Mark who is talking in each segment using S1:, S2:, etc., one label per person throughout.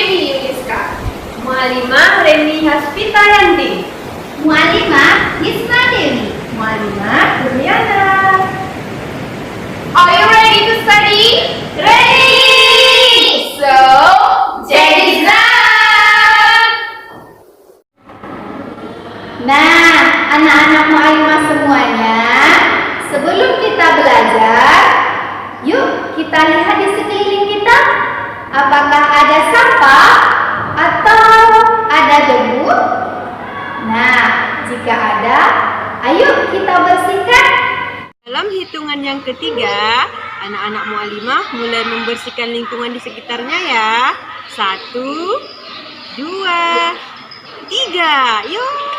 S1: Reni Yuliska. Mu'alimah Reni Haspita Yanti.
S2: Mu'alimah Nisma Dewi.
S1: Mu'alimah Duryana. Are you ready to study? Ready! So, jadi zat.
S2: Nah, anak-anak mu'alimah semuanya, sebelum kita belajar, yuk kita lihat di sekeliling kita. Apakah ada sampah atau ada debu? Nah, jika ada, ayo kita bersihkan.
S3: Dalam hitungan yang ketiga, anak-anak mu'alimah mulai membersihkan lingkungan di sekitarnya ya. 1, 2, 3, yuk!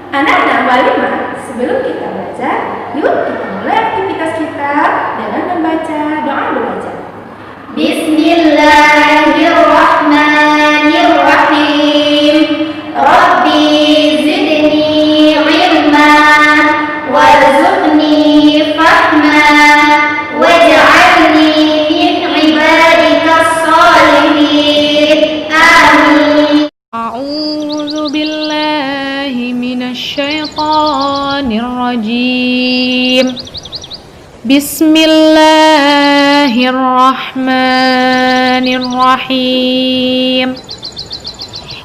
S1: Anak-anak mu'alimah, sebelum kita belajar, yuk kita mulai aktivitas kita dengan membaca doa dulu aja.
S2: Bismillahirrahmanirrahim. Rabbi zidni ilma warzuqni fahma waj'alni min ibadikas shalihin. Amin.
S4: أعوذ بالله من الشيطان الرجيم. بسم الله الرحمن الرحيم.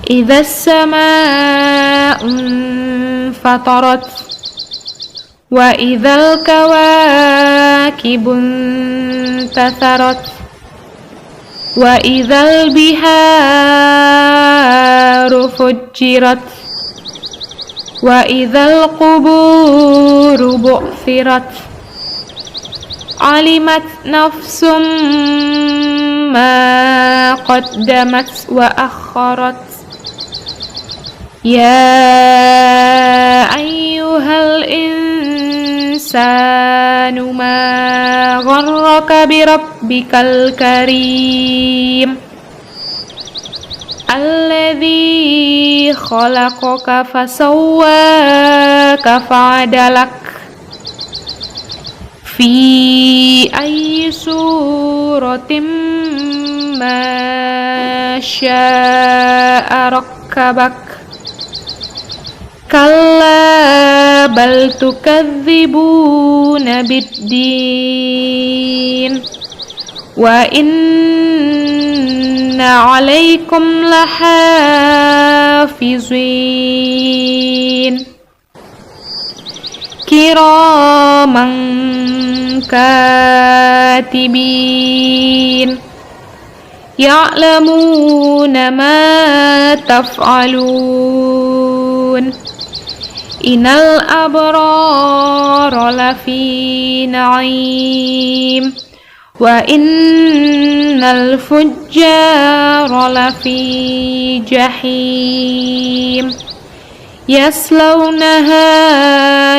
S4: إذا السماء انفطرت وإذا الكواكب انتثرت وإذا البحار فجرت وإذا القبور بعثرت علمت نفس ما قدمت وأخرت يا أيها الإنسان ما غرك بربك الكريم الذي خلقك فسواك فعدلك في أي سورة ما شاء ركبك كلا بل تكذبون بالدين وإن عليكم لحافظين كراما كاتبين يعلمون ما تفعلون إن الأبرار لفي نعيم وإن الفجار لفي جحيم يصلونها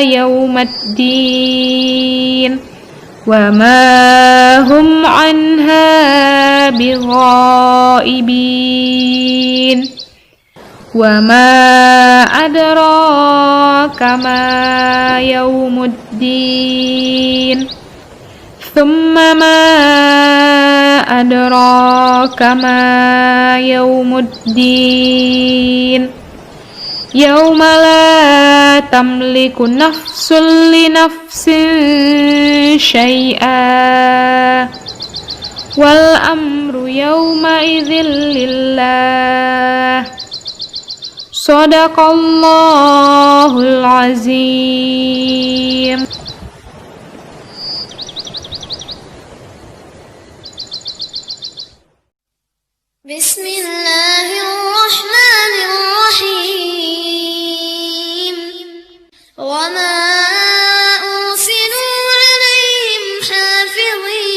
S4: يوم الدين وما هم عنها بغائبين وما أدراك ما يوم الدين ثم ما أدراك ما يوم الدين يوم لا تملك نفس لنفس شيئا والأمر يومئذ لله صدق الله العظيم.
S2: بسم الله الرحمن الرحيم وما أرسلوا عليهم حافظين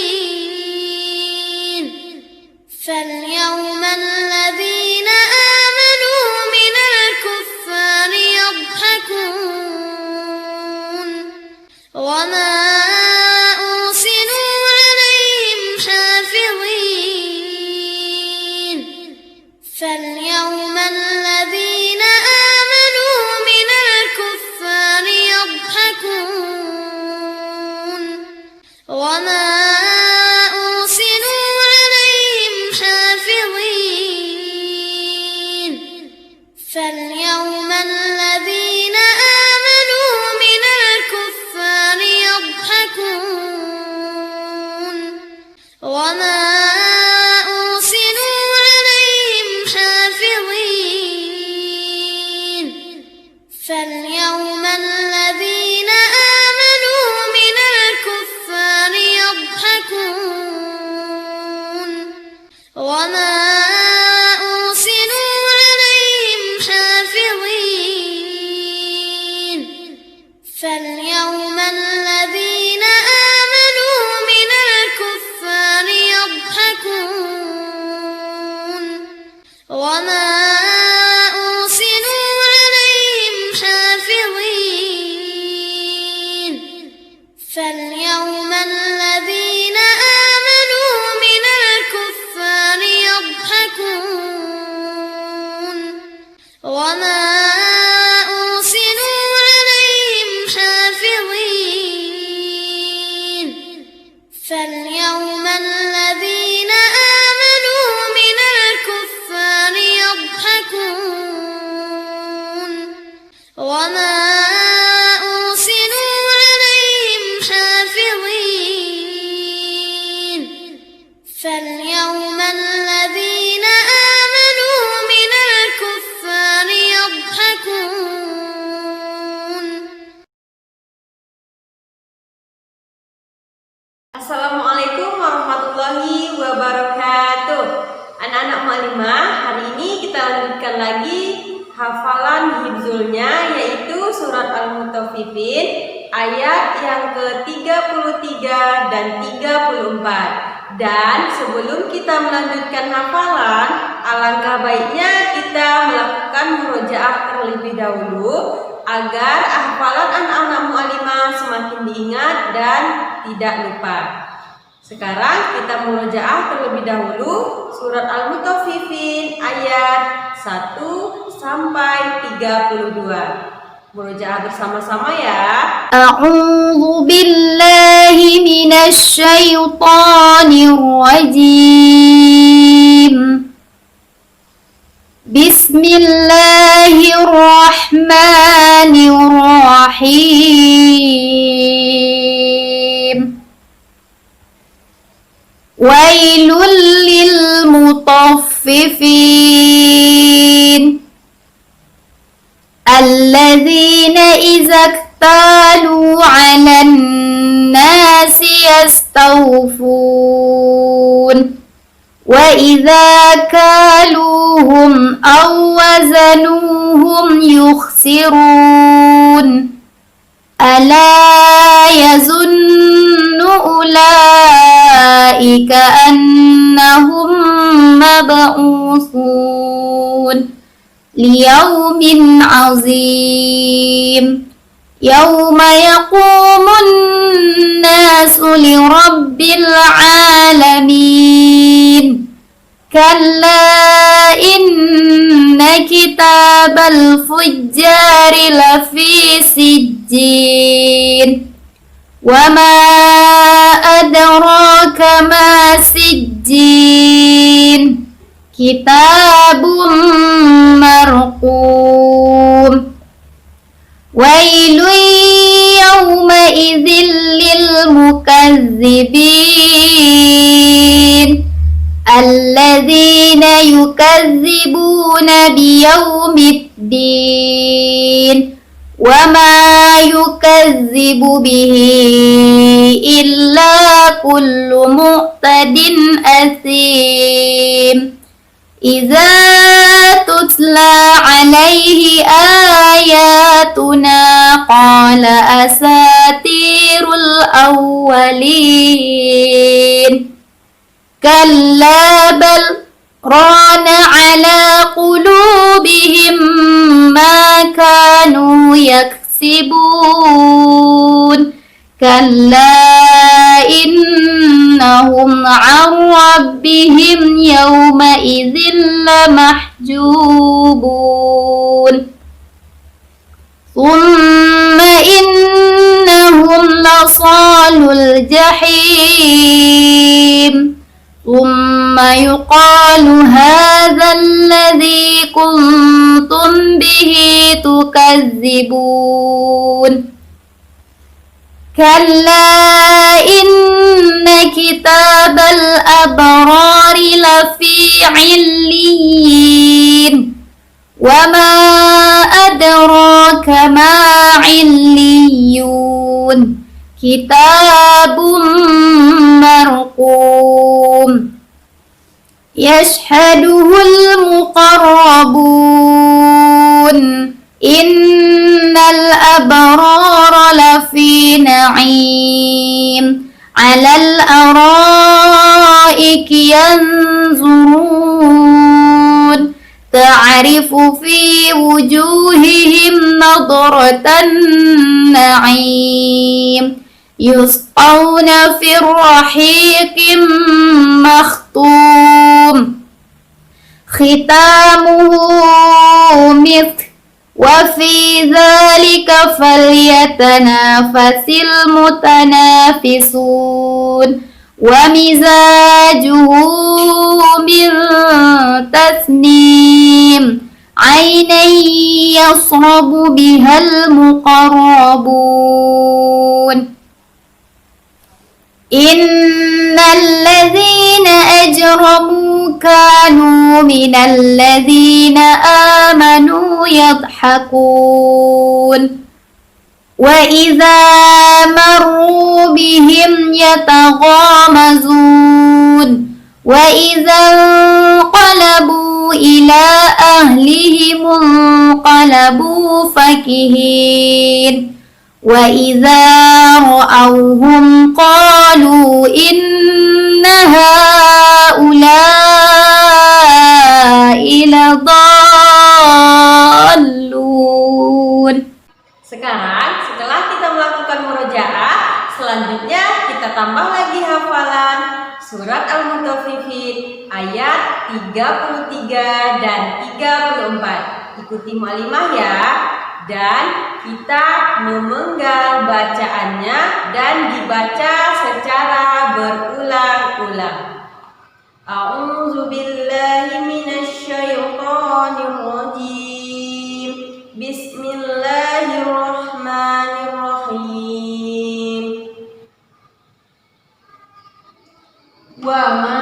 S2: فاليوم الذين آمنوا من الكفار يضحكون وما أرسلوا عليهم حافظين فاليوم الذين آمنوا من الكفار يضحكون وما أرسلوا عليهم حافظين فاليوم الذين آمنوا من الكفار يضحكون وما أرسلوا عليهم حافظين فاليوم الذين آمنوا من الكفار يضحكون وما أرسلوا عليهم حافظين فاليوم الذين آمنوا من الكفار يضحكون وما أرسلوا عليهم حافظين فاليوم الذين آمنوا من الكفار يضحكون وما أرسلوا عليهم حافظين فاليوم الذين آمنوا من الكفار يضحكون وما أرسلوا عليهم حافظين فاليوم الذين آمنوا من الكفار يضحكون.
S3: Assalamualaikum warahmatullahi wabarakatuh. Anak-anak Mu'allimah, hari ini kita lanjutkan lagi hafalan hifzulnya, yaitu surat Al-Mutaffifin ayat yang ke-33 dan 34. Dan sebelum kita melanjutkan hafalan, alangkah baiknya kita melakukan murojaah terlebih dahulu agar hafalan anak-anak Mu'allimah semakin diingat dan tidak lupa. Sekarang kita murojaah terlebih dahulu surat Al-Mutaffifin ayat 1 sampai 32. murojaah bersama-sama ya.
S2: أعوذ بالله من الشيطان الرجيم بسم الله الرحمن الرحيم ويل للمطففين الذين إذا اكتالوا على الناس يستوفون وإذا كالوهم أو وزنوهم يخسرون ألا يظن أولئك أنهم مبعوثون ليوم عظيم يوم يقوم الناس لرب العالمين كلا إن كتاب الفجار لفي سجين وما أدراك ما سجين كتاب مرقوم ويل يومئذ للمكذبين الذين يكذبون بيوم الدين وما يكذب به إلا كل معتد أثيم إذا تتلى عليه آياتنا قال أساطير الأولين كلا بل ران على قلوبهم ما كانوا يكسبون كلا إنهم عن ربهم يومئذ لمحجوبون ثم إنهم لصالو الجحيم ثم يقال هذا الذي كنتم به تكذبون كلا إن كتاب الأبرار لفي عليين وما أدراك ما عليون كتاب مرقوم يشهده المقربون إن الأبرار لفي نعيم على الأرائك ينظرون تعرف في وجوههم نضرة النعيم يسقون في الرحيق مختوم ختامه مسك وفي ذلك فليتنافس المتنافسون ومزاجه من تسنيم عينا يشرب بها المقربون إن الذين أجرموا كانوا من الذين آمنوا يضحكون وإذا مروا بهم يتغامزون وإذا انقلبوا إلى أهلهم انقلبوا فكهين وإذا رأوهم قالوا إن هؤلاء لضالون.
S3: Sekarang setelah kita melakukan murojaah, selanjutnya kita tambah lagi hafalan surat Al-Mutaffifin ayat 33 dan 34. Ikuti mu'alimah ya. Dan kita memenggal bacaannya dan dibaca secara berulang-ulang. A'udzu billahi minasy syaithanir rajim. Bismillahirrahmanirrahim. Wa ma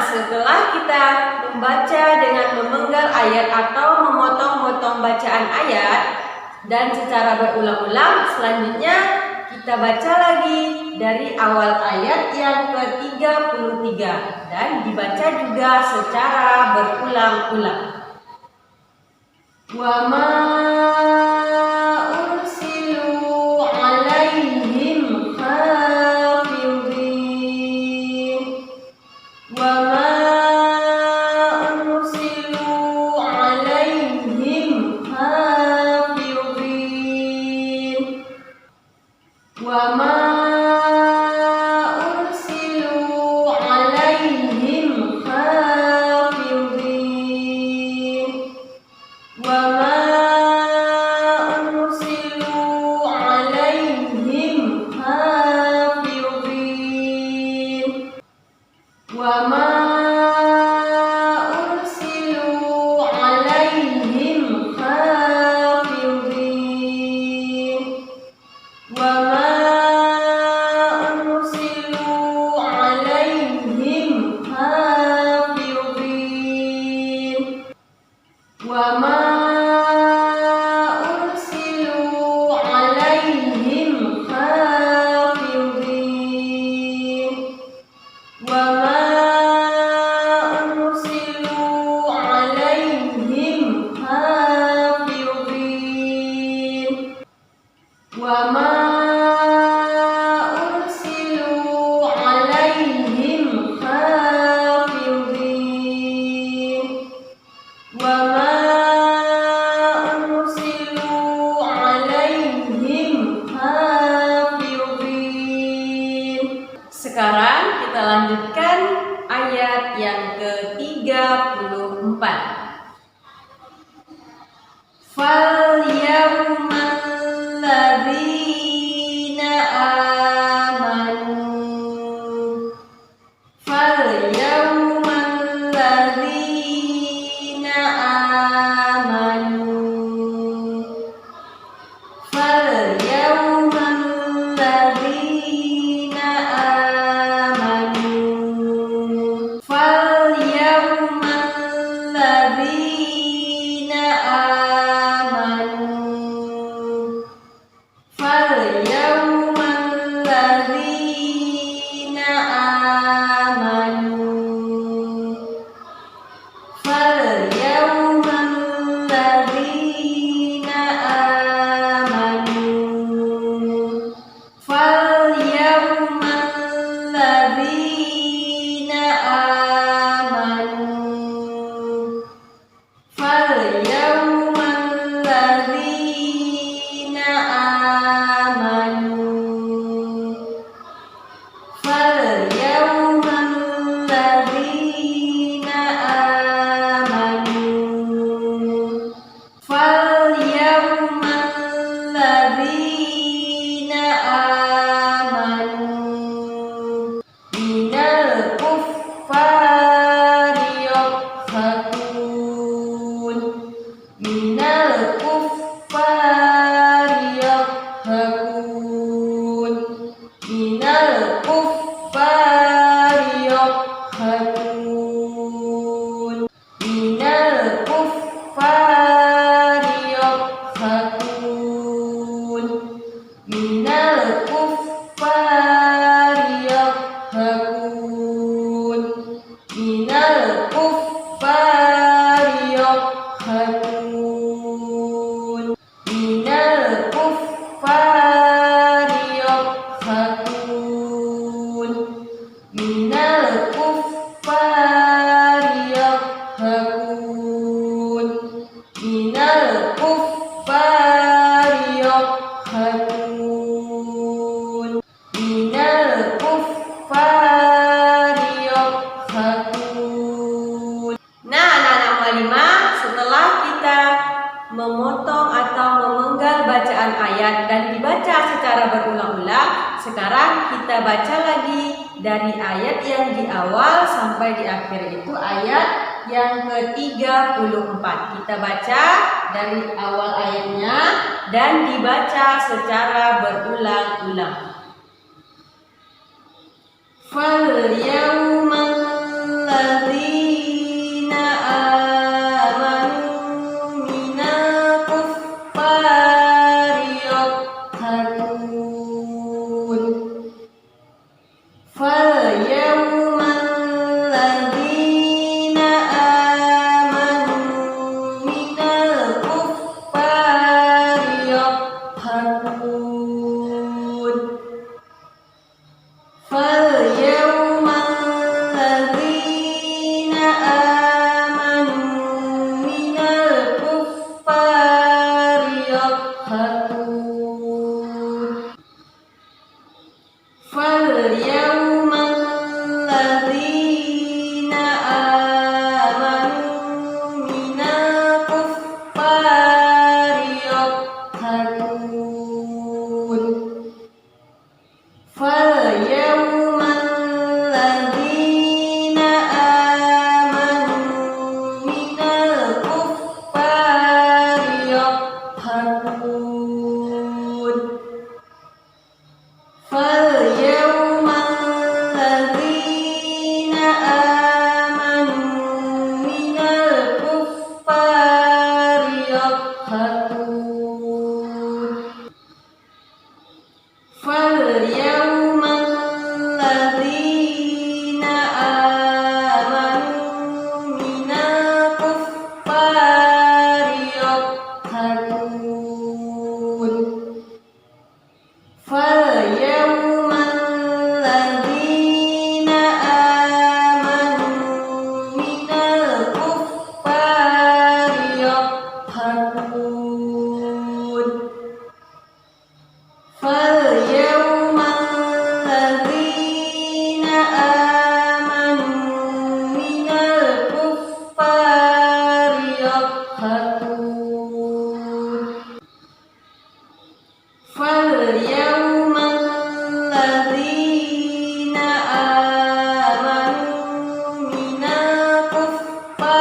S3: Setelah kita membaca dengan memenggal ayat atau memotong-motong bacaan ayat dan secara berulang-ulang, selanjutnya kita baca lagi dari awal ayat yang ke-33 dan dibaca juga secara berulang-ulang. Wa ma ursilu alaihim hafidhin. Wa ma ursilu alaihim hafidhin. Wa ma ursilu alaihim hafidhin. Wa ma ursilu alaihim hafidhin. Wa ma ursilu alaihim hafidhin. Wa ma ursilu alaihim hafidhin. Wa ma ursilu alaihim hafidhin. Wa ma ursilu alaihim hafidhin. Wa ma ursilu alaihim hafidhin. Wa ma ursilu alaihim hafidhin. Sekarang kita lanjutkan ayat yang ke-34. Fal yawmal ladzina amanu. Fal yawmal ladzina amanu. Fal yawmal ladzina amanu. Fal yawmal ladzina amanu. mu'allimah, setelah kita memotong atau memenggal bacaan ayat dan dibaca secara berulang-ulang, sekarang kita baca lagi dari ayat yang di awal sampai di akhir, itu ayat yang ke-34. Kita baca dari awal ayatnya dan dibaca secara berulang-ulang. فَالْيَوْمَ الَّذِينَ آمَنُوا مِنَ الْكُفَّارِ يَضْحَكُونَ فَالْيَوْمَ الَّذِينَ آمَنُوا مِنَ الْكُفَّارِ يَضْحَكُونَ فَالْيَوْمَ الَّذِينَ آمَنُوا مِنَ الْكُفَّارِ يَضْحَكُونَ فَالْيَوْمَ الَّذِينَ آمَنُوا مِنَ الْكُفَّارِ يَضْحَكُونَ فَالْيَوْمَ الَّذِينَ آمَنُوا مِنَ الْكُفَّارِ يَضْحَكُونَ فَالْيَوْمَ الَّذِينَ آمَنُوا مِنَ الْكُفَّارِ يَضْحَكُونَ فَالْيَوْمَ الَّذِينَ آمَنُوا مِنَ الْكُفَّارِ يَضْحَكُونَ فَالْيَوْمَ الَّذِينَ آمَنُوا مِنَ الْكُفَّارِ يَضْحَكُونَ فَالْيَوْمَ الَّذِينَ آمَنُوا مِنَ الْكُفَّارِ يَضْحَكُونَ فَالْيَوْمَ الَّذِينَ آمَنُوا مِنَ الْكُفَّارِ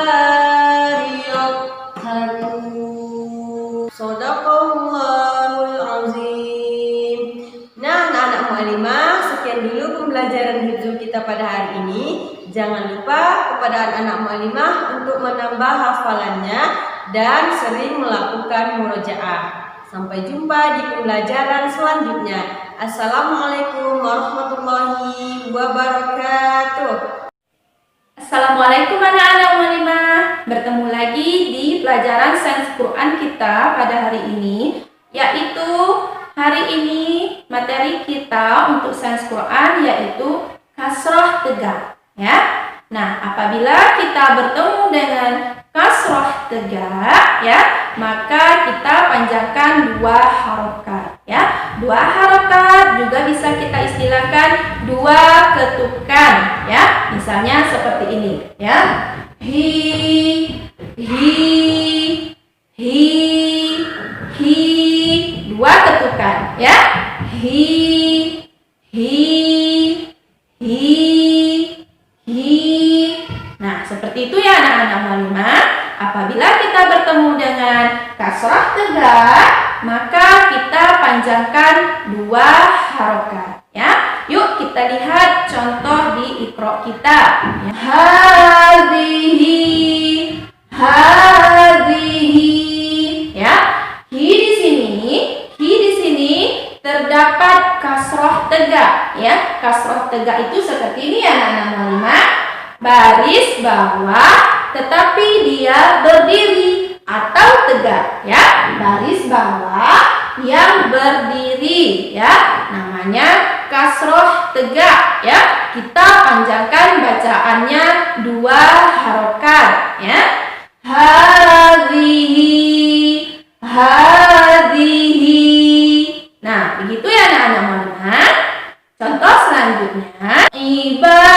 S3: يَضْحَكُونَ Shadaqallahul azim. Nah, anak-anak mu'allimah, sekian dulu pembelajaran hifdzul kita pada hari ini. Jangan lupa kepada anak-anak mu'allimah untuk menambah hafalannya dan sering melakukan murojaah. Sampai jumpa di pembelajaran selanjutnya. Assalamualaikum warahmatullahi wabarakatuh.
S1: Assalamualaikum anak-anak mu'allimah. Bertemu lagi di pelajaran sains Quran kita pada hari ini, yaitu hari ini materi kita untuk sains Quran yaitu kasrah tegak, ya. Nah, apabila kita bertemu dengan kasrah tegak, ya, maka kita panjangkan dua harokat, ya. Dua harokat juga bisa kita istilahkan dua ketukan, ya. Misalnya seperti ini, ya. Hi, dua ketukan, ya. Hi. Nah, seperti itu ya anak-anak mu'allimah. Apabila kita bertemu dengan kasrah tegak, maka kita panjangkan dua harokat, ya. Yuk kita lihat contoh di Iqra kita. Hadhihi, ya. Hi di sini terdapat kasrah tegak, ya. Kasrah tegak itu seperti ini ya anak-anak mu'allimah. Baris bawah tetapi dia berdiri atau tegak, ya. Baris bawah yang berdiri, ya. Namanya kasroh tegak, ya. Kita panjangkan bacaannya dua harokat, ya. Hadhihi. Nah, begitu ya anak-anak mu'allimah. Contoh selanjutnya, ibadihi.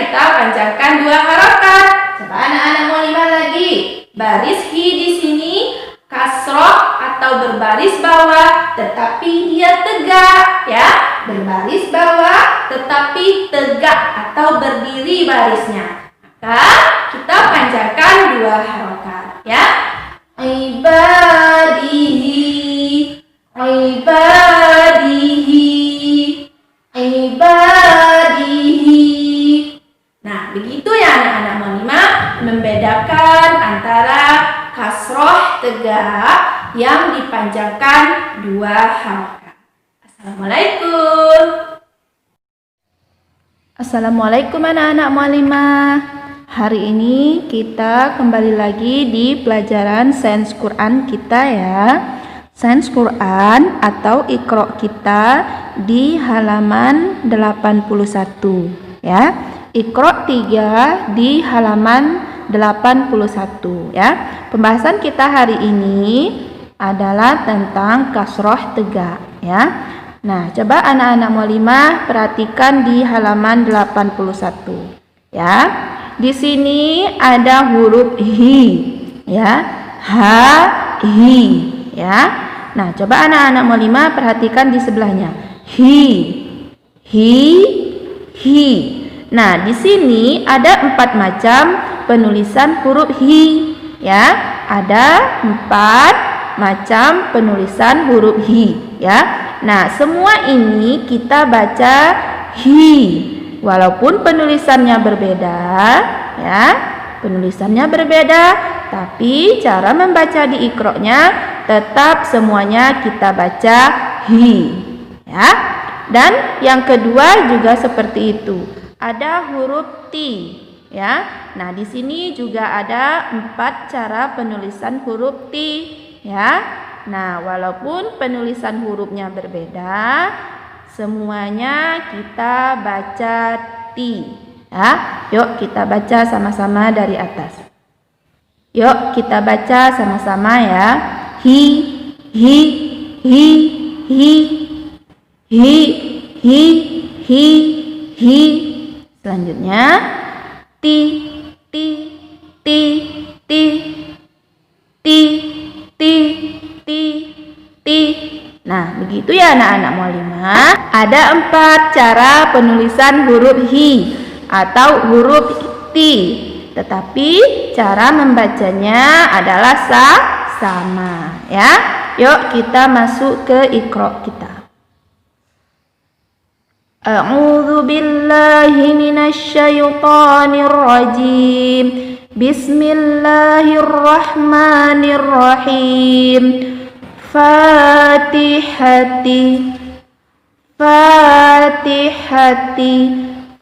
S1: kita panjangkan 2 harokat. Coba anak-anak mulimah lagi. Baris hi di sini kasroh atau berbaris bawah, tetapi dia tegak, ya. Berbaris bawah, tetapi tegak atau berdiri barisnya. Maka kita panjangkan 2 harokat, ya. Ibadihi, ibadihi, ibadihi. Nah, begitu ya anak-anak mulimah, membedakan antara kasroh tegak yang dipanjangkan 2 harokat. Assalamualaikum. Assalamualaikum anak-anak mulimah. Hari ini kita kembali lagi di pelajaran Sains Quran kita ya. Sains Quran atau Iqra kita di halaman 81 ya. Iqra 3 di halaman 81 ya. Pembahasan kita hari ini adalah tentang kasroh tegak ya. Nah, coba anak-anak mulimah perhatikan di halaman 81 ya. Di sini ada huruf hi ya. Ha, hi ya. Nah, coba anak-anak mulimah perhatikan di sebelahnya. Hi, hi. Nah, di sini ada 4 macam penulisan huruf hi ya. Ada 4 macam penulisan huruf hi ya. Nah, semua ini kita baca hi. Walaupun penulisannya berbeda ya. Penulisannya berbeda, tapi cara membaca di Iqra-nya tetap semuanya kita baca hi ya. Dan yang kedua juga seperti itu. Ada huruf ti ya. Nah, di sini juga ada 4 cara penulisan huruf ti ya. Nah, walaupun penulisan hurufnya berbeda, semuanya kita baca ti ya. Yuk kita baca sama-sama dari atas. Yuk kita baca sama-sama ya. Hi, hi, hi, hi, hi, hi, hi, hi. Selanjutnya ti, ti, ti, ti, ti, ti, ti, ti. Nah, begitu ya anak-anak mulimah. Ada 4 cara penulisan huruf hi atau huruf ti, tetapi cara membacanya adalah sama ya. Yuk kita masuk ke Iqra kita. A'udzu billahi minasy syaithanir rajim. Bismillahirrahmanirrahim. Fatihati, Fatihati.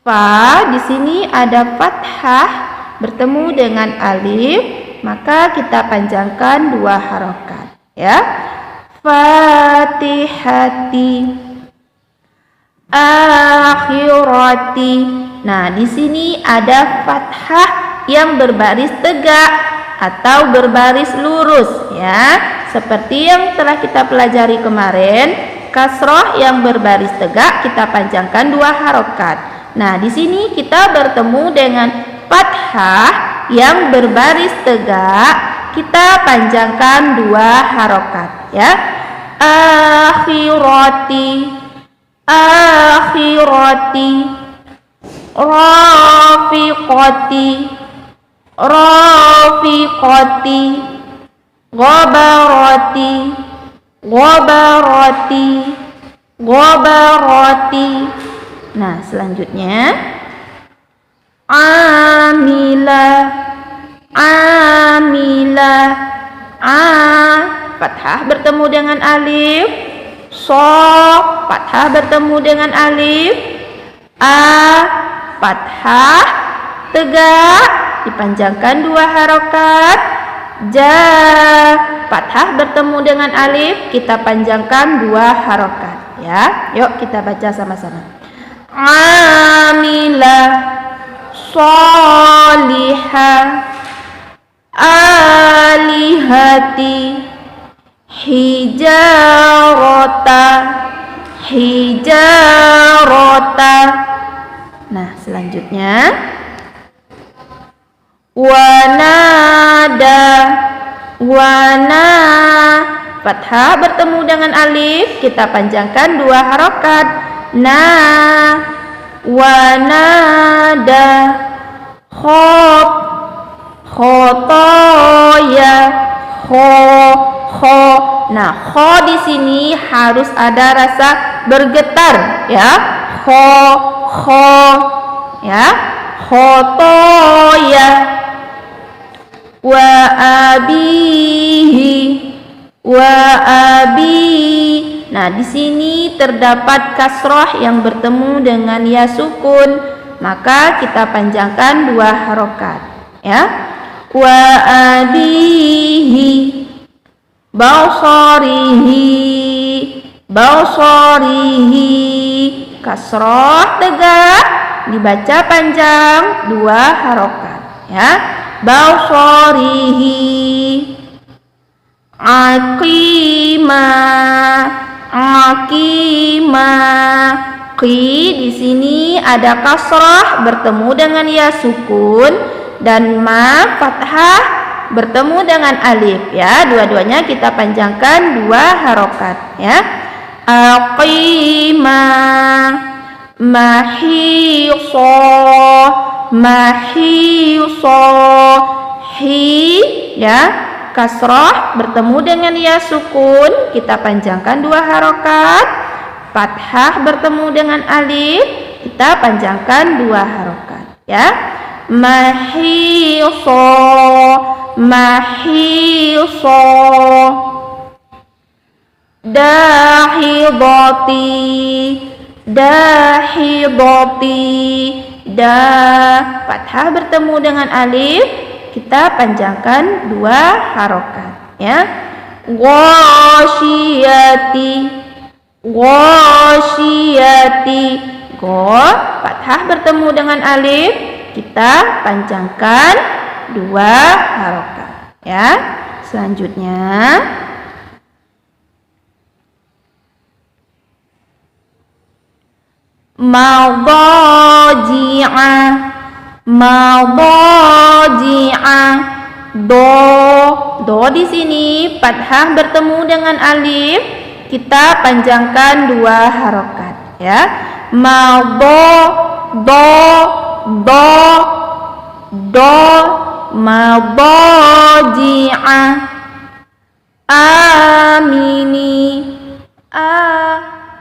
S1: Fa di sini ada fathah bertemu dengan alif, maka kita panjangkan 2 harokat ya. Fatihati. Akhirati. Nah, di sini ada fathah yang berbaris tegak atau berbaris lurus ya. Seperti yang telah kita pelajari kemarin, kasroh yang berbaris tegak kita panjangkan 2 harokat. Nah, di sini kita bertemu dengan fathah yang berbaris tegak, kita panjangkan 2 harokat ya. Akhirati, akhirati. Rafiqati, rafiqati. Ghabarati, ghabarati, ghabarati. Nah, selanjutnya amila, amila. Fathah bertemu dengan alif. Fathah bertemu dengan alif. Fathah tegak dipanjangkan 2 harokat. Fathah bertemu dengan alif, kita panjangkan 2 harokat ya. Yuk kita baca sama-sama. Amila, salihah, alihati, hijarota, hijarota. Nah, selanjutnya Wanada. Wana. Fathah bertemu dengan alif, kita panjangkan 2 harokat. Na. Wanada. Khop. Khotoya. Kho. Nah, kho di sini harus ada rasa bergetar, ya. Kho, ya. Khotoya. Wa abihi. Wa abi. Nah, di sini terdapat kasroh yang bertemu dengan ya sukun, maka kita panjangkan 2 harokat, ya. Wa abihi. Basarihi. Basarihi. Kasroh tegak dibaca panjang 2 harokat, ya. Basarihi. Aqima. Aqima. Qi di sini ada kasrah bertemu dengan ya sukun dan ma fathah bertemu dengan alif, ya. Dua-duanya kita panjangkan 2 harokat, ya. Aqima. Mahiso. Mahiso. Hi, ya. Kasroh bertemu dengan ya sukun, kita panjangkan 2 harokat. Fathah bertemu dengan alif, kita panjangkan 2 harokat, ya. Mahiso. Mahiso. Dahidati. Dahidati. Da. Fathah bertemu dengan alif, kita panjangkan 2 harokat, ya. Ghasyiyati. Ghasyiyati. Go, fathah bertemu dengan alif, kita panjangkan 2 harokat, ya. Selanjutnya madaji'ah. Madaji'ah. Do di sini fathah bertemu dengan alif, kita panjangkan 2 harokat, ya. Do. Madaji'ah. Amini.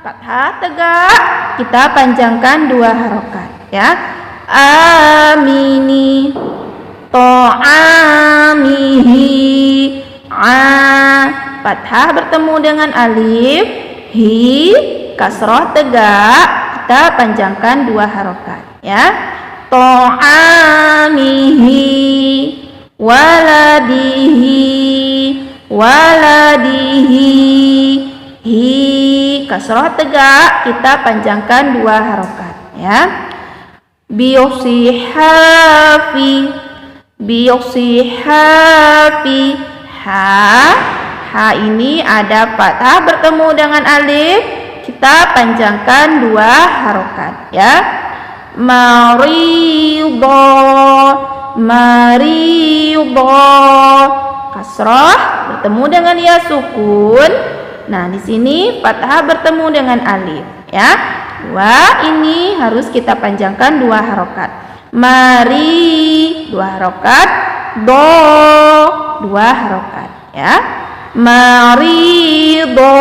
S1: Fathah tegak, kita panjangkan 2 harokat, ya. Amini. To'amihi. Fathah bertemu dengan alif, hi, kasroh tegak, kita panjangkan 2 harokat, ya. To'amihi. Waladihi. Waladihi. Hi, kasroh tegak, kita panjangkan 2 harokat, ya. Biosihafi. Biosihafi. Ha ini ada fathah bertemu dengan alif, kita panjangkan 2 harokat, ya. Marido. Marido. Kasroh bertemu dengan ya sukun. Nah, di sini fathah bertemu dengan alif, ya. 2 ini harus kita panjangkan 2 harokat. Mari 2 harokat. Do 2 harokat, ya. Marido.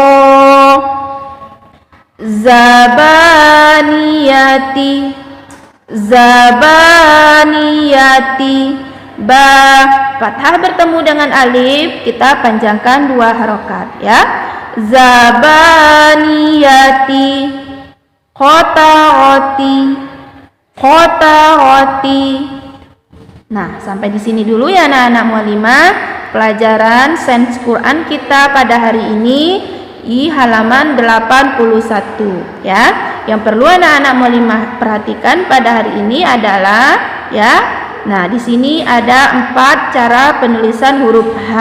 S1: Zabaniyati. Zabaniyati. Ba, fathah bertemu dengan alif, kita panjangkan 2 harokat, ya. Zabaniyati. Khotaroti. Khotaroti. Nah, sampai di sini dulu ya anak-anak muallimah pelajaran sains Quran kita pada hari ini di halaman 81, ya. Yang perlu anak-anak muallimah perhatikan pada hari ini adalah, ya. Nah, di sini ada 4 cara penulisan huruf H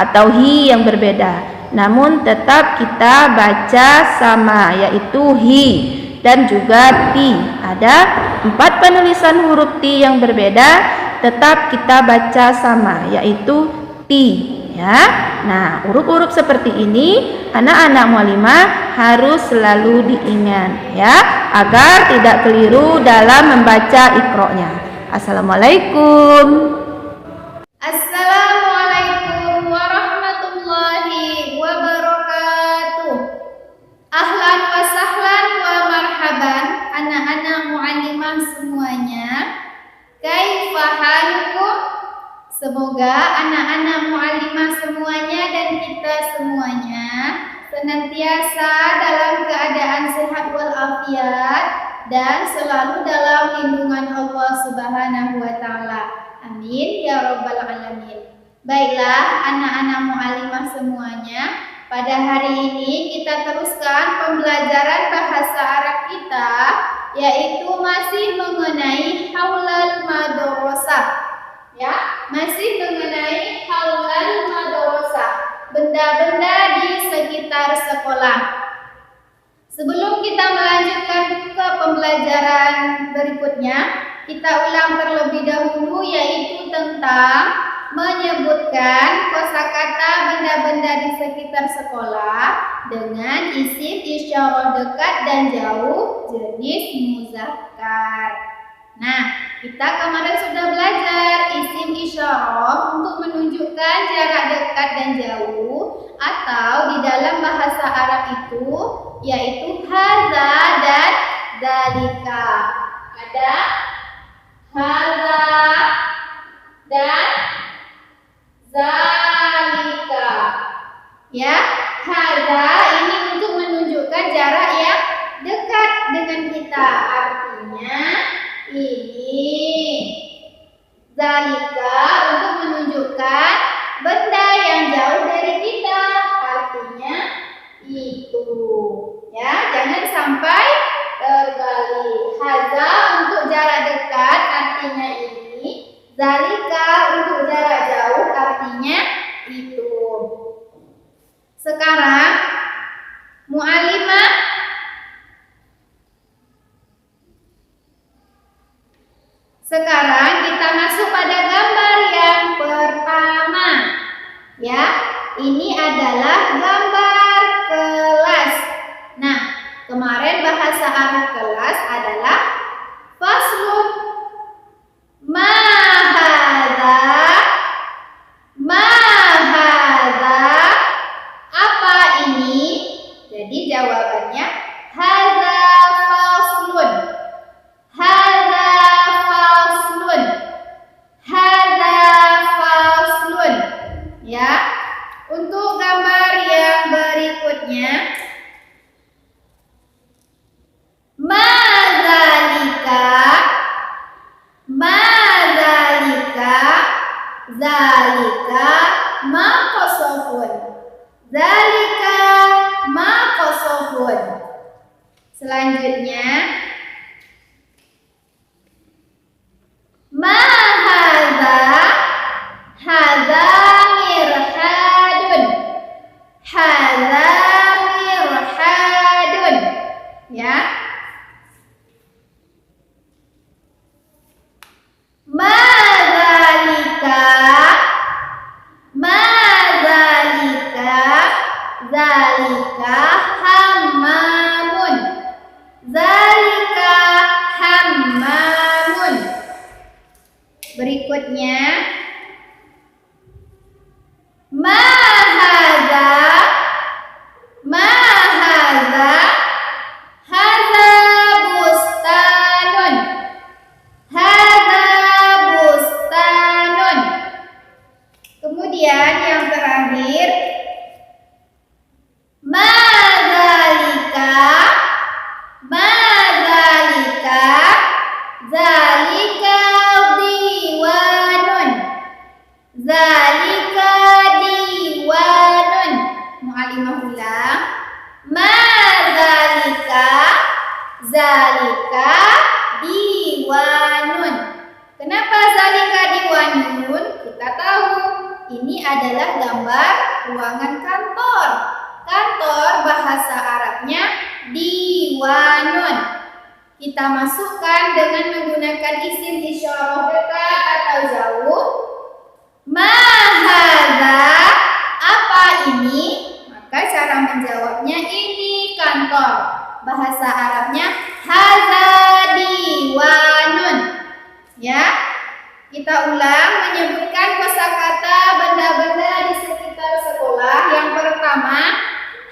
S1: atau hi yang berbeda. Namun tetap kita baca sama, yaitu hi dan juga ti. Ada 4 penulisan huruf ti yang berbeda tetap kita baca sama, yaitu ti, ya. Nah, huruf-huruf seperti ini anak-anak muallimah harus selalu diingat, ya, agar tidak keliru dalam membaca iqra-nya. Assalamualaikum.
S2: Assalamualaikum warahmatullahi wabarakatuh. Ahlan wa sahlan wa marhaban anak-anak muallimah semuanya. Kaifa halukum? Semoga anak-anak muallimah semuanya dan kita semuanya senantiasa dalam keadaan sehat walafiat dan selalu dalam lindungan Allah Subhanahu wa taala. Amin ya rabbal alamin. Baiklah anak-anak muallimah semuanya, pada hari ini kita teruskan pembelajaran bahasa Arab kita, yaitu masih mengenai haulal madrasah. Ya, masih mengenai haulal madrasah, benda-benda di sekitar sekolah. Sebelum kita melanjutkan ke pembelajaran berikutnya, kita ulang terlebih dahulu, yaitu tentang menyebutkan kosakata benda-benda di sekitar sekolah dengan isim isyarah dekat dan jauh jenis muzakkar. Nah, kita kemarin sudah belajar isim isyarah untuk menunjukkan jarak dekat dan jauh, atau di dalam bahasa Arab itu yaitu hadza dan dzalika. Ada hadza dan dzalika. Ya, hadza ini untuk menunjukkan jarak yang dekat dengan kita, artinya ini. Dzalika untuk menunjukkan benda yang jauh dari kita, artinya itu. Ya, jangan sampai terbalik. Hadza untuk jarak dekat, artinya ini. Dzalika untuk jarak jauh, artinya itu. Sekarang muallimah kita masuk pada gambar yang pertama. Ya, ini adalah gambar kelas. Nah, kemarin bahasa Arab kelas adalah faslun. Ma hadza, apa ini? Jadi jawabannya hadza faslun. Hadza faslun. Hadza faslun. Ya. Untuk gambar yang berikutnya, zalika maqsafun. Zalika maqsafun. Selanjutnya, ma hadza mirhadun. Hadza mirhadun. Ya. Zalika hammamun. Zalika hammamun. Berikutnya, ma hadza hadza bustanun. Hadza bustanun. Kemudian yang terakhir, zalika diwanun. Zalika diwanun. Mu'allimah ulang. Zalika diwanun. Kenapa zalika diwanun? Kita tahu ini adalah gambar ruangan kantor. Kantor bahasa Arabnya diwanun. Kita masukkan dengan menggunakan isim isyarah dekat atau jauh? Ma hadza, apa ini? Maka cara menjawabnya ini kantor. Bahasa Arabnya hadza diwanun. Ya. Kita ulang menyebutkan kosakata benda-benda di sekitar sekolah. Yang pertama,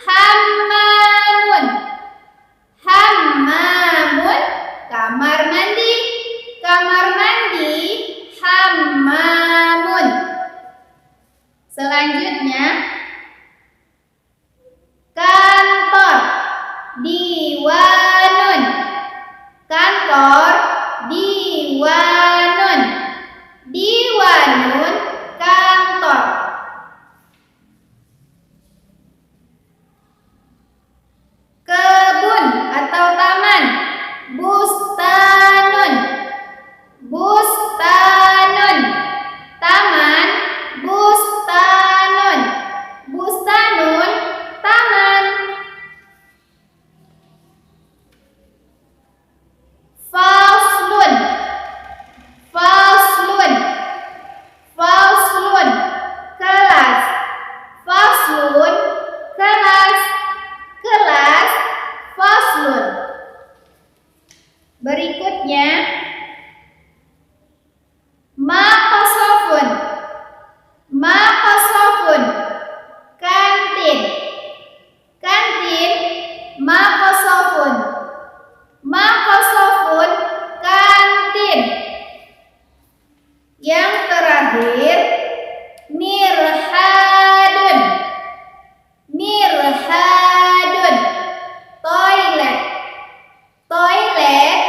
S2: hammamun. Hammamun, kamar mandi. Kamar mandi, hammamun. Selanjutnya, kantor, diwanun. Kantor, diwanun. Diwanun, kantor. Kebun atau taman, bustanun. Bustanun, taman, bustanun. Bustanun, taman. Faslun. Faslun. Faslun, kelas. Faslun, kelas. Kelas, faslun. Berikutnya, maqsafun. Maqsafun, kantin. Kantin, maqsafun. Maqsafun, kantin. Yang terakhir, mirhadun. Mirhadun, toilet. Toilet,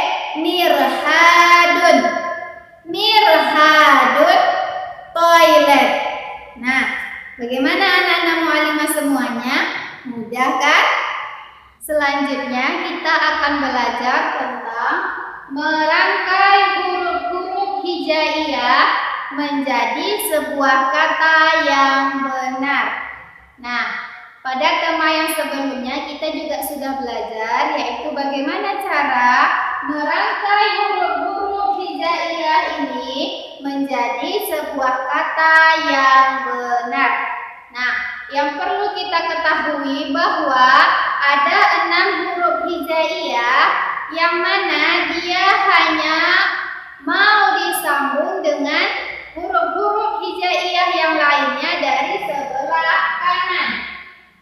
S2: mirhadun. Mirhadun, toilet. Nah, bagaimana anak-anak mu'allimah semuanya? Mudah kan? Selanjutnya kita akan belajar tentang merangkai huruf-huruf hijaiyah menjadi sebuah kata yang benar. Nah, pada tema yang sebelumnya kita juga sudah belajar, yaitu bagaimana cara merangkai huruf-huruf hijaiyah ini menjadi sebuah kata yang benar. Nah, yang perlu kita ketahui bahwa ada 6 huruf hijaiyah yang mana dia hanya mau disambung dengan huruf-huruf hijaiyah yang lainnya dari sebelah kanan.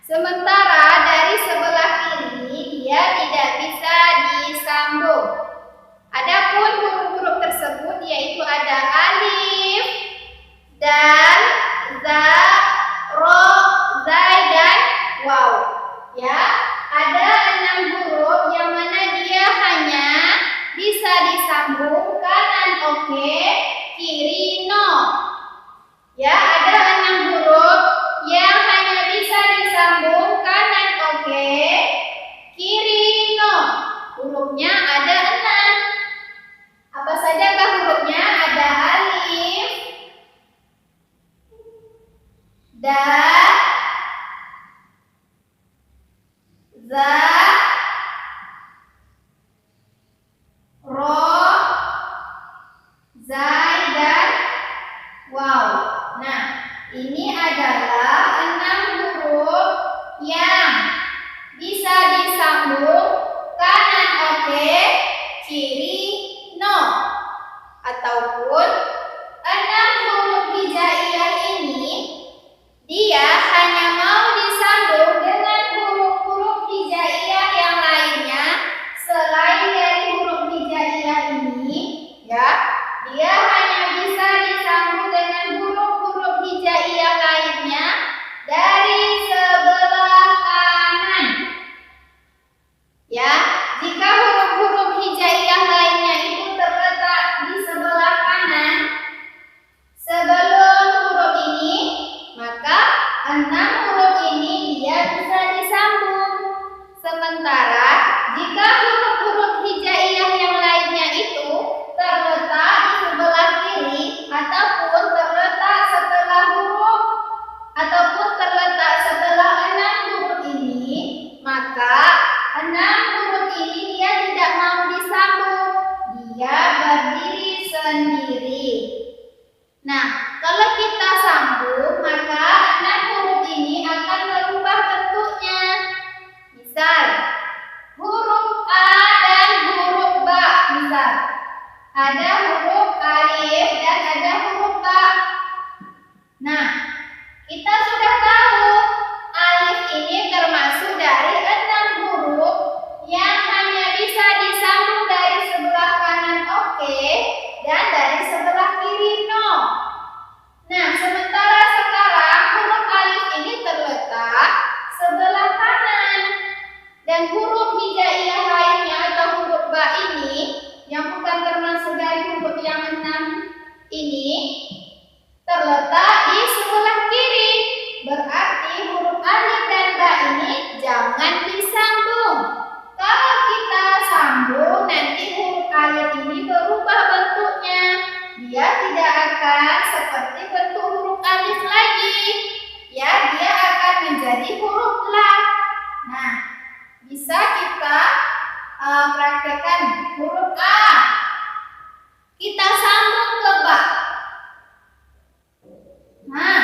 S2: Sementara dari sebelah kiri dia tidak bisa disambung. Adapun huruf-huruf tersebut yaitu ada alif, dal, za, ro, zai, dan waw. Ya, ada 6 huruf yang mana dia hanya bisa disambung kanan oke, kiri no. Ya, ada 6 huruf yang hanya bisa disambung kanan oke, kiri no. Hurufnya ada 6. Apa sajakah hurufnya? Ada alif, dal, za, ro, zai, dan waw. Nah, ini adalah 6 huruf yang bisa disambung kanan oke, kiri no. Ataupun 6 huruf hijaiyah ini dia hanya mau disambung dengan huruf-huruf hijaiyah yang lainnya selain dari huruf hijaiyah ini. Ya, dia hanya bisa disambung dengan huruf-huruf hijaiyah lainnya dari sebelah kanan. Ya, jika huruf-huruf hijaiyah lainnya itu terletak di sebelah kanan sebelum huruf ini, maka 6 huruf ini dia bisa disambung. Sementara jika huruf-huruf hijaiyah yang lainnya itu terletak di sebelah kiri ataupun terletak setelah huruf ataupun terletak setelah 6 huruf ini, maka 6 huruf ini dia tidak mau disambung. Dia berdiri sendiri. Dan huruf hijaiyah lainnya atau huruf ba ini yang bukan termasuk dari huruf yang 6 ini terletak di sebelah kiri. Berarti huruf alif dan ba ini jangan disambung. Kalau kita sambung, nanti huruf alif ini berubah bentuknya. Dia tidak akan seperti bentuk huruf alif lagi. Ya, dia akan menjadi huruf lam. Nah, bisa kita praktekkan huruf A. Kita sambung ke ba. Nah,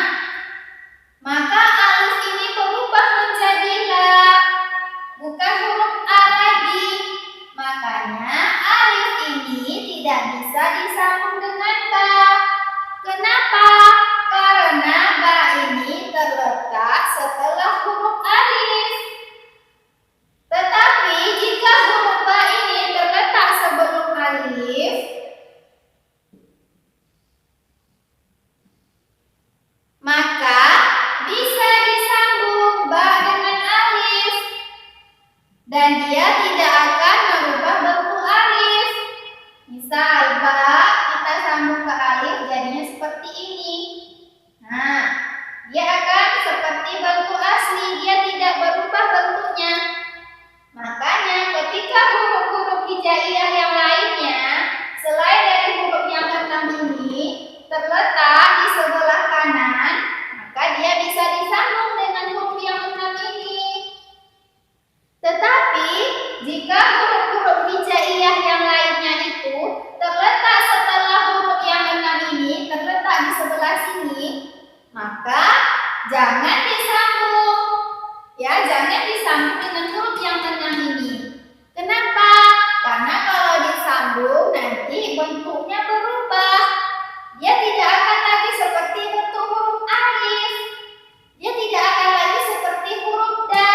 S2: maka alif ini berubah menjadi lam, bukan huruf A lagi. Makanya alif ini tidak bisa disambung dengan ba. Kenapa? Karena ba ini terletak setelah huruf alif. Tetapi jika huruf ba ini terletak sebelum alif, maka bisa disambung ba dengan alif dan dia tidak akan merubah bentuk alif. Misal ba kita sambung ke alif jadinya seperti ini. Nah, dia akan seperti bentuk asli, dia tidak berubah bentuknya. Makanya ketika huruf-huruf hijaiyah yang lainnya selain dari huruf yang 6 ini terletak di sebelah kanan, maka dia bisa disambung dengan huruf yang 6 ini. Tetapi jika huruf-huruf hijaiyah yang lainnya itu terletak setelah huruf yang 6 ini, terletak di sebelah sini, maka jangan disambung. Ya, jangan disambung dengan huruf yang 6 ini. Kenapa? Karena kalau disambung nanti bentuknya berubah. Dia tidak akan lagi seperti bentuk huruf alif. Dia tidak akan lagi seperti huruf da.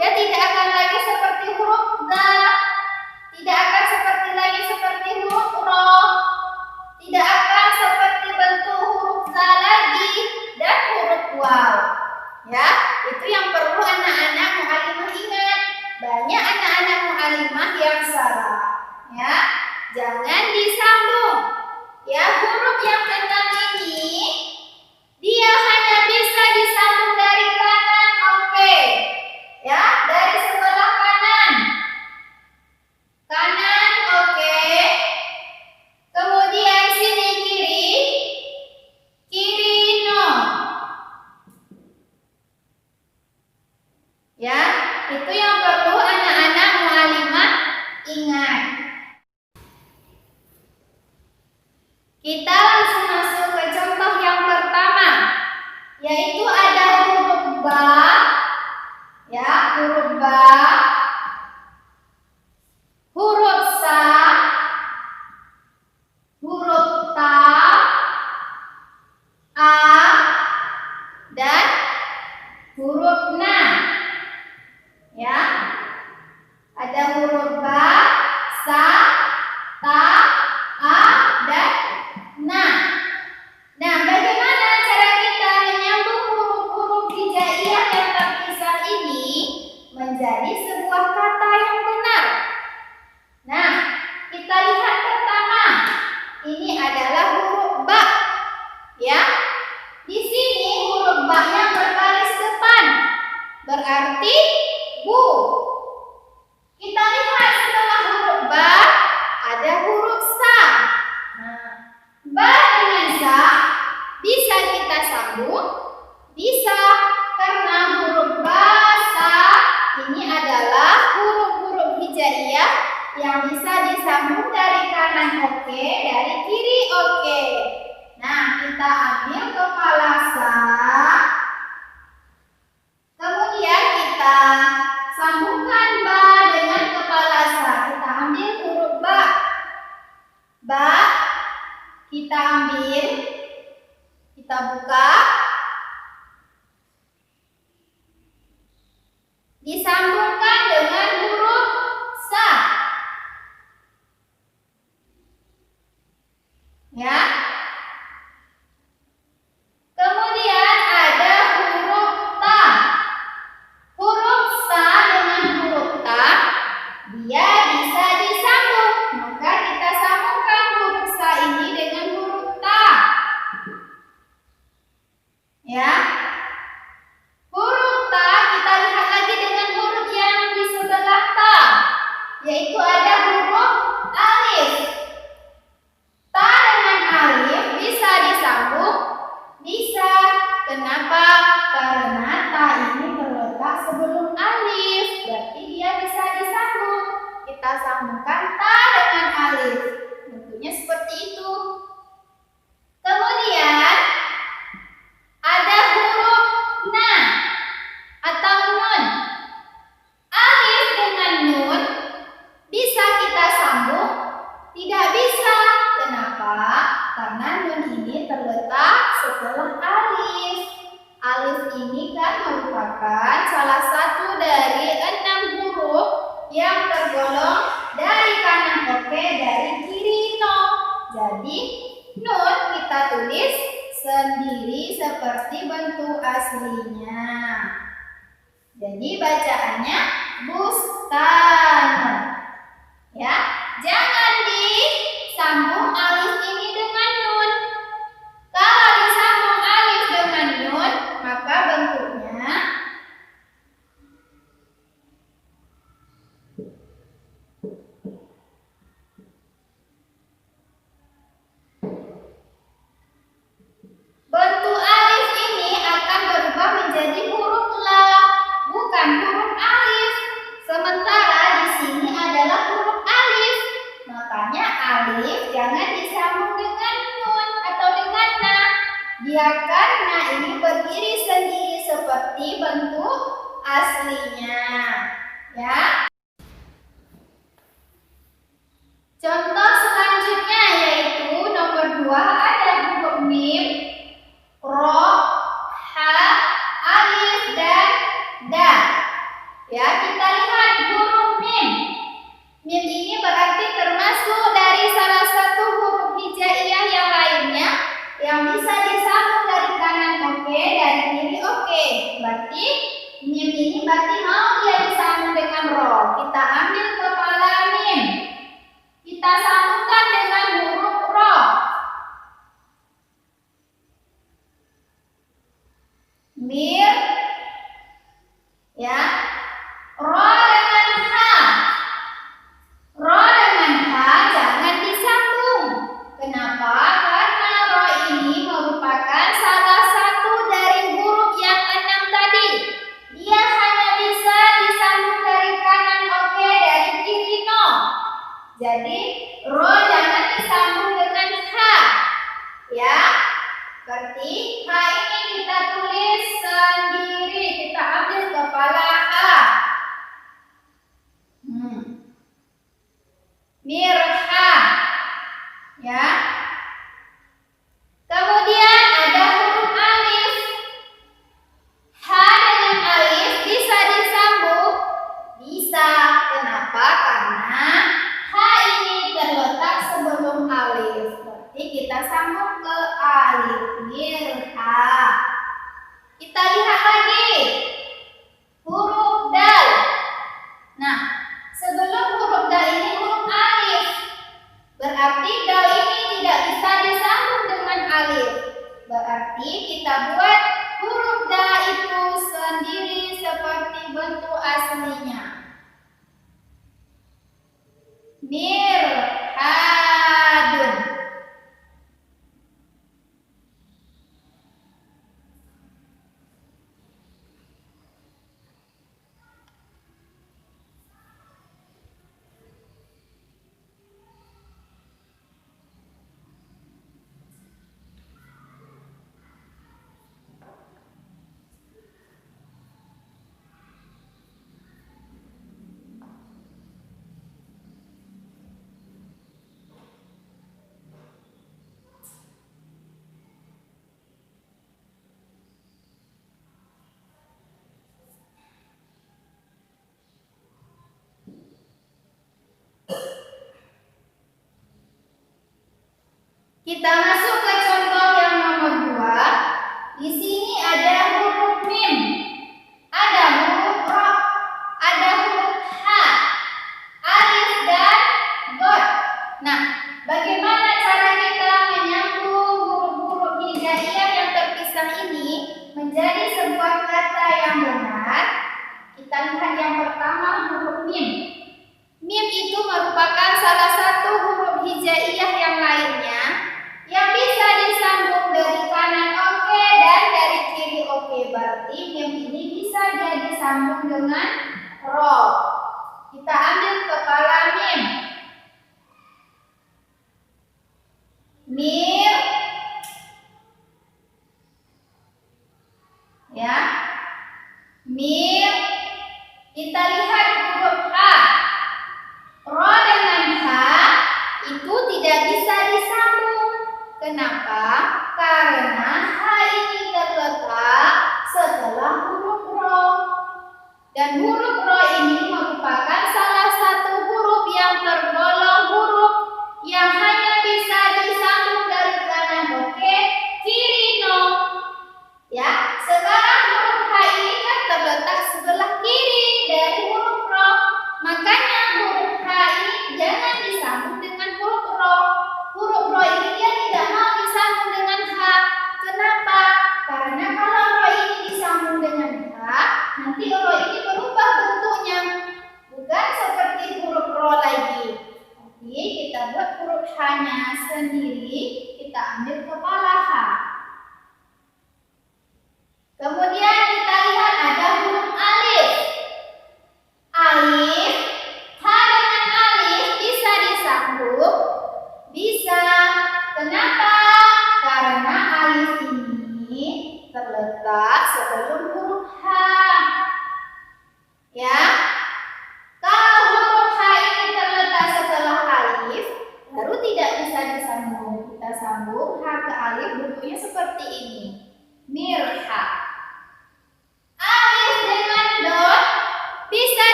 S2: Dia tidak akan lagi seperti huruf ga. Tidak akan seperti huruf ro. Tidak akan seperti bentuk huruf za lagi dan huruf waw. Ya, itu yang perlu anak-anak mu'alimah ingat. Banyak anak-anak mu'alimah yang salah. Ya, jangan disambung. Ya, huruf yang 6 ini dia hanya bisa disambung dari kanan, oke. Ya, dari sebelah kanan. Kanan, oke. Kemudian sini kiri. Kiri, no. Ya, itu yang perlu anak-anak mu'alimah ingat. Kita langsung masuk ke contoh yang pertama, yaitu ada huruf ba. Ya, huruf ba. Huruf sa. Huruf ta. A. Dan huruf na. Ya, ada huruf ba, sa, ta, a, dan na. Nah, bagaimana cara kita menyambung huruf-huruf hijaiyah yang terpisah ini menjadi sebuah kata yang benar? Nah, kita lihat pertama. Ini adalah huruf ba. Ya, di sini huruf ba-nya berbaris depan. Berarti bu. Kita lihat setelah huruf ba ada huruf sa. Nah, ba dengan sa bisa kita sambung? Bisa, karena huruf ba, sa ini adalah huruf-huruf hijaiyah yang bisa disambung dari kanan oke, dari kiri oke. Nah, kita ambil kepala sa. Kemudian kita sambungkan ba dengan kepala sa. Kita ambil huruf ba. Ba, kita ambil, kita buka. Disambungkan dengan huruf sa. Ya. Kemudian ada huruf ta. Huruf sa dengan huruf seperti bentuk aslinya. Jadi bacaannya bustan. Ya, jangan disambung alif ini dengan nun. Kalau disambung alif dengan nun, maka bentuknya bentuk alif ini akan berubah menjadi huruf la, bukan huruf alif. Sementara di sini adalah huruf alif. Makanya alif jangan disambung dengan nun atau dengan na. Biarkan na ini berdiri sendiri seperti bentuk aslinya. Ya. Contoh selanjutnya yaitu nomor 2 ada huruf mim, ro, ha, alif, dan dal. Ya, kita lihat huruf mim. Mim ini berarti termasuk dari salah satu huruf hijaiyah yang lainnya yang bisa disambung dari kanan oke, dari kiri oke. Berarti mim ini berarti mau dia disambung dengan ro. Kita ambil kepala mim. Kita sambungkan dengan huruf ro. Mir, ya, ro dengan ha. Ro dengan ha jangan disambung. Kenapa? Karena ro ini merupakan salah satu dari huruf yang 6 tadi. Dia hanya bisa disambung dari kanan oke, dari kiri no. Jadi ro jangan disambung dengan ha. Ya. Berarti ha ini kita tulis sendiri, kita ambil kepala ha. Mirha. Ya. Kemudian ada huruf alif. Ha dengan alif bisa disambung? Bisa. Kenapa? Karena ha ini terletak sebelum alif. Berarti kita sambung ke alif. Mirha. Kita lihat lagi huruf dal. Nah, sebelum huruf dal ini huruf alif. Berarti dal ini tidak bisa disambung dengan alif. Berarti kita buat huruf dal itu sendiri seperti bentuk aslinya. Mirhadun. Kita masuk ke contoh yang nomor 2. Di sini ada huruf mim, ada huruf ro, ada huruf ha, alif dan dot. Nah, bagaimana cara kita menyambung huruf-huruf hijaiyah yang terpisah ini menjadi sebuah kata yang benar? Kita lihat yang pertama huruf mim. Mim itu merupakan salah satu huruf hijaiyah yang lainnya yang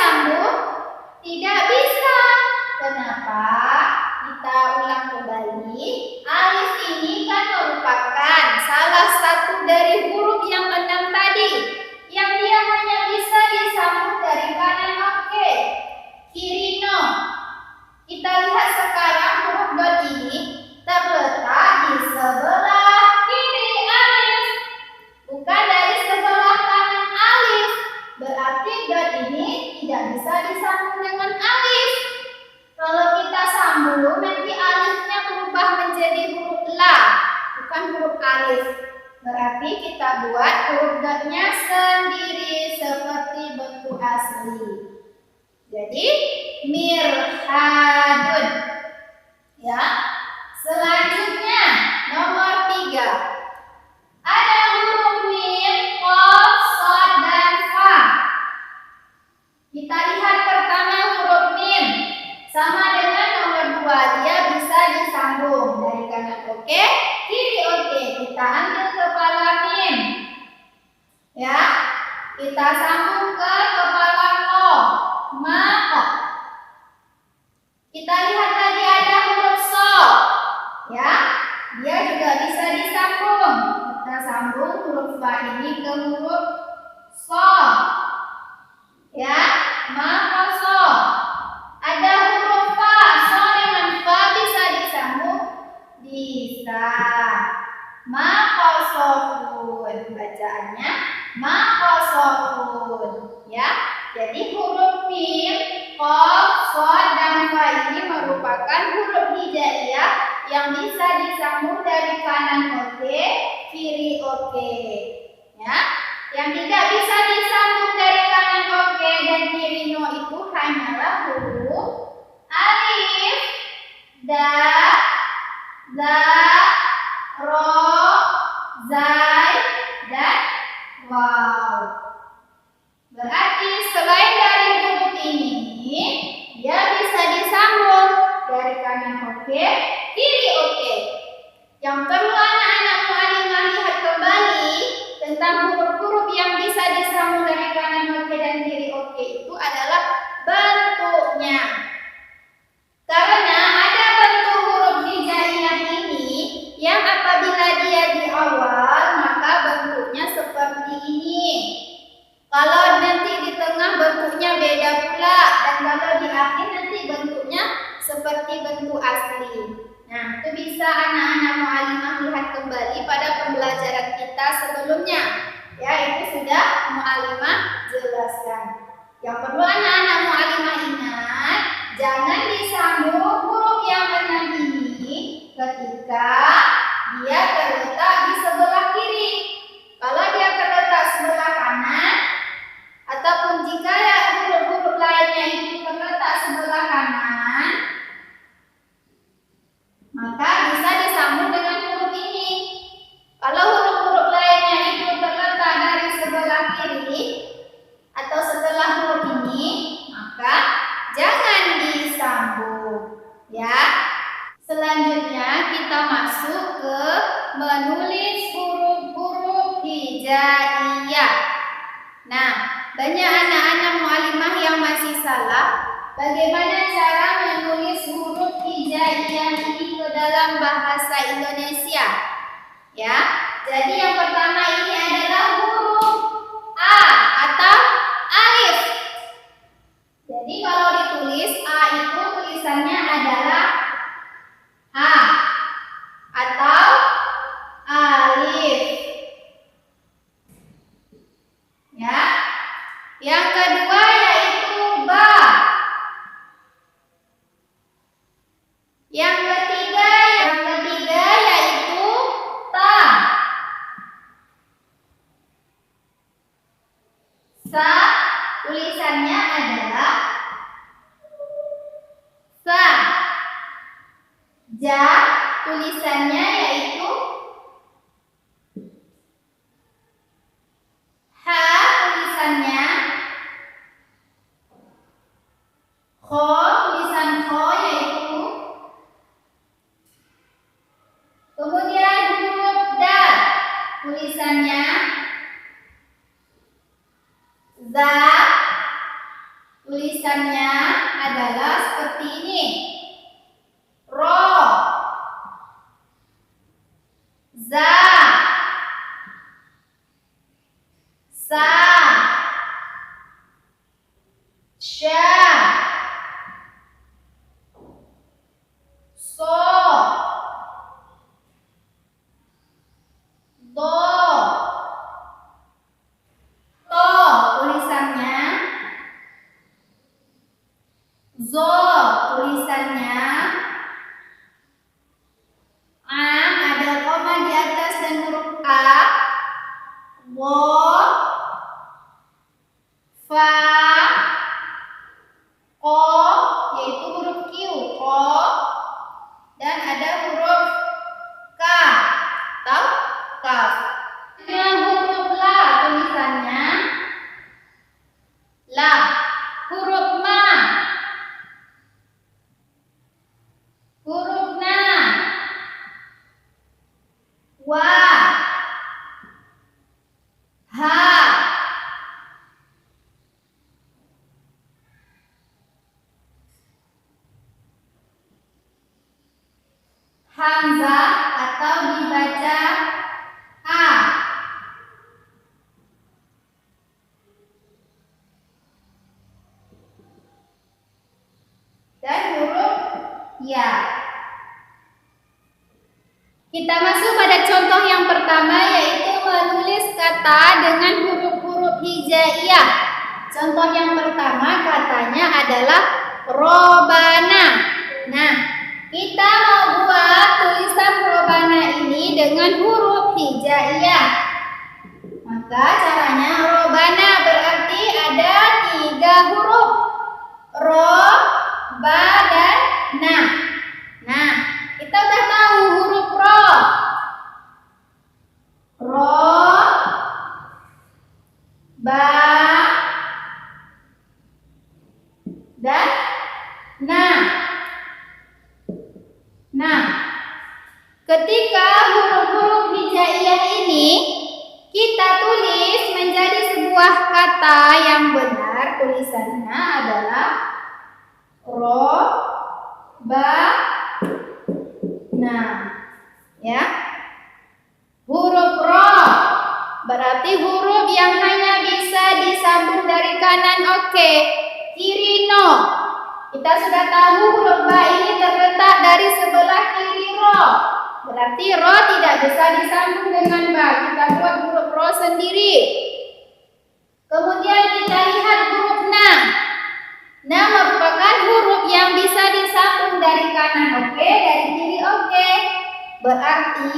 S2: disambung? Tidak bisa. Kenapa? Kita ulang kembali. Alif ini kan merupakan salah satu dari huruf yang 6 tadi, yang dia hanya bisa disambung dari kanan oke, kiri no. Kita lihat sekarang huruf dot ini terletak di sebelah kiri alif, bukan dari sebelah kanan alif. Berarti dot ini tidak bisa disambung dengan alif. Kalau kita sambung, nanti alifnya berubah menjadi huruf la, bukan huruf alif. Berarti kita buat huruf dotnya sendiri seperti bentuk asli. Jadi mirhadun. Ya. Selanjutnya nomor 3. Ada huruf mim, qaf, shad, dan fa. Kita lihat pertama huruf mim. Sama dengan nomor 2, dia bisa disambung dari kanan oke, kiri oke. Kita ambil kepala mim. Ya. Kita sambung ke kepala ko, ma. Kita lihat tadi ada huruf so. Ya. Dia juga bisa disambung. Kita sambung huruf fa ini ke huruf so. Ya, ma ko so. Ada huruf fa, so dengan fa bisa disambung? Bisa. Maqasofun, bacaannya maqasofun, ya. Jadi huruf mim, qaf, shad, dan fa ini merupakan huruf hijaiyah yang bisa disambung dari kanan oke, kiri oke, ya. Yang tidak bisa disambung dari kanan oke dan kiri no itu hanyalah huruf alif, da, za, ro, zai, dan waw. Berarti selain dari huruf ini, dia bisa disambung dari kanan oke, kiri oke. Yang perlu anak-anak mu'alimah lihat kembali tentang huruf-huruf yang bisa disambung dari kanan oke dan kiri oke itu adalah bentuknya. Karena ada bentuk huruf hijaiyah ini yang apabila dia di awal maka bentuknya seperti ini. Kalau nanti di tengah bentuknya beda pula, dan kalau di akhir nanti bentuknya seperti bentuk asli. Nah, itu bisa anak-anak mu'alimah lihat kembali pada pembelajaran kita sebelumnya. Ya, itu sudah mu'alimah jelaskan. Yang perlu anak-anak mu'alimah ingat, jangan disambung huruf yang 6 ini ketika dia terletak di sebelah kiri. Kalau dia terletak sebelah kanan, ataupun jika ya huruf-huruf lainnya itu terletak sebelah kanan, maka bisa disambung dengan huruf ini. Kalau huruf-huruf lainnya itu terletak dari sebelah kiri atau setelah huruf ini, maka jangan disambung. Ya. Selanjutnya kita masuk ke menulis huruf-huruf hijaiyah. Nah, banyak anak-anak mu'alimah yang masih salah bagaimana cara menulis huruf hijaiyah ini ke dalam bahasa Indonesia. Ya, jadi yang pertama ini adalah huruf A atau alif. Jadi kalau ditulis A itu tulisannya adalah A atau alif. Ya. Yang kedua yaitu ba. Yang ketiga yaitu ta. Sa tulisannya adalah sa. Ja tulisannya yaitu ha, tulisannya kho, tulisan kho yaitu. Kemudian huruf dal tulisannya za, Tulisannya adalah seperti ini. Ro, za, sa, sya, so, do, to. Tulisannya zo, tulisannya ada koma di atas dan huruf a. Wo, fa, ko, yaitu huruf q, ko, dan ada huruf k atau kaf. Huruf la, tulisannya la. Huruf ma, huruf na, wa, ha, hamzah atau dibaca a. Dan huruf ya. Kita masuk pada contoh yang pertama, yaitu menulis kata dengan huruf-huruf hijaiyah. Contoh yang pertama katanya adalah robana. Nah, kita mau buat tulisan robana ini dengan huruf hijaiyah. Maka caranya robana berarti ada 3 huruf. Ro, ba, dan na. Nah, kita udah tahu huruf ro. Ro, ba, dan na. Nah, ketika huruf-huruf hijaiyah ini kita tulis menjadi sebuah kata yang benar, tulisannya adalah ro, ba, na. Ya. Huruf ro berarti huruf yang hanya bisa disambung dari kanan, oke. Kiri no. Kita sudah tahu huruf ba ini terletak dari sebelah kiri ro. Berarti ro tidak bisa disambung dengan ba. Kita buat huruf ro sendiri. Kemudian kita lihat huruf na. Na merupakan huruf yang bisa disambung dari kanan, oke, dari kiri, oke. Berarti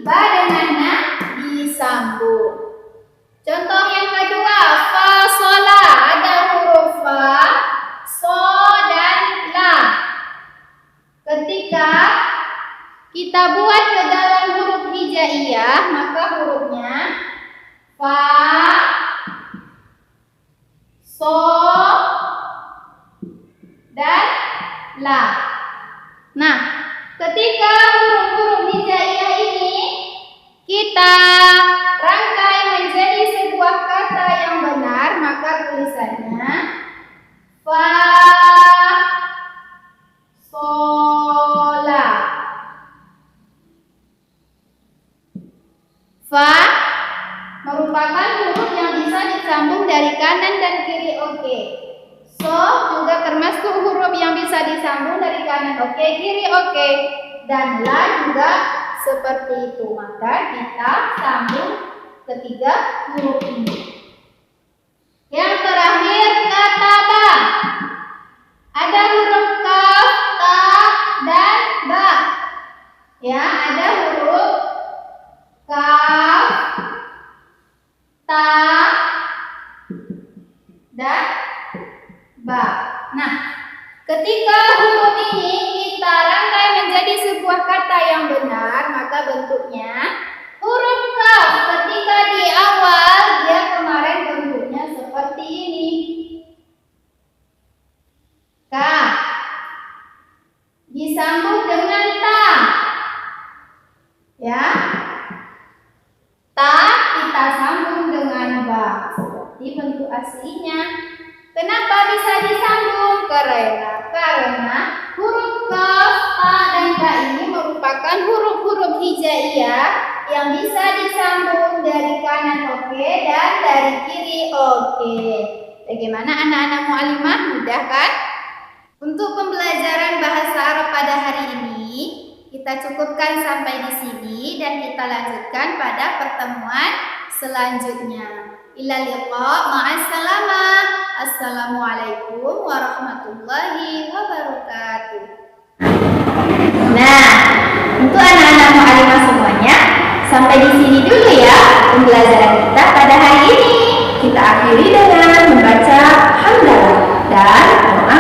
S2: ba dengan na disambung. Contoh yang kedua, fa, sola. Ada huruf fa, so, dan la. Ketika kita buat ke dalam huruf hijaiyah, maka hurufnya fa, so, dan la. Nah, ketika huruf-huruf hijaiyah ini kita rangkai menjadi sebuah kata yang benar, maka tulisannya fa, sola. Fa merupakan huruf yang bisa disambung dari kanan dan kiri, oke. So juga termasuk huruf yang bisa disambung dari kanan, oke, kiri, oke. Dan la juga seperti itu. Maka kita sambung ketiga huruf ini. Yang terakhir kata ba. Ada huruf kaf, ta, dan ba. Ya, ada huruf kaf, ta, dan ba. Nah, ketika huruf ini kita rangkai menjadi sebuah kata yang benar, maka bentuknya huruf kaf. Ketika di awal dia kemarin bentuknya seperti ini. Ka disambung dengan ta. Ya. Ta kita sambung dengan ba. Seperti bentuk aslinya. Kenapa bisa disambung? Hurairah karena huruf qaf, a dan ta ini merupakan huruf-huruf hijaiyah yang bisa disambung dari kanan oke dan dari kiri oke. Bagaimana anak-anak mu'alimah? Mudah kan? Untuk pembelajaran bahasa Arab pada hari ini kita cukupkan sampai di sini dan kita lanjutkan pada pertemuan selanjutnya. Ila liqa, ma'assalamah. Assalamualaikum warahmatullahi wabarakatuh.
S1: Nah, untuk anak-anak mu'alimah semuanya, sampai di sini dulu ya pembelajaran kita pada hari ini. Kita akhiri dengan membaca hamdalah dan doa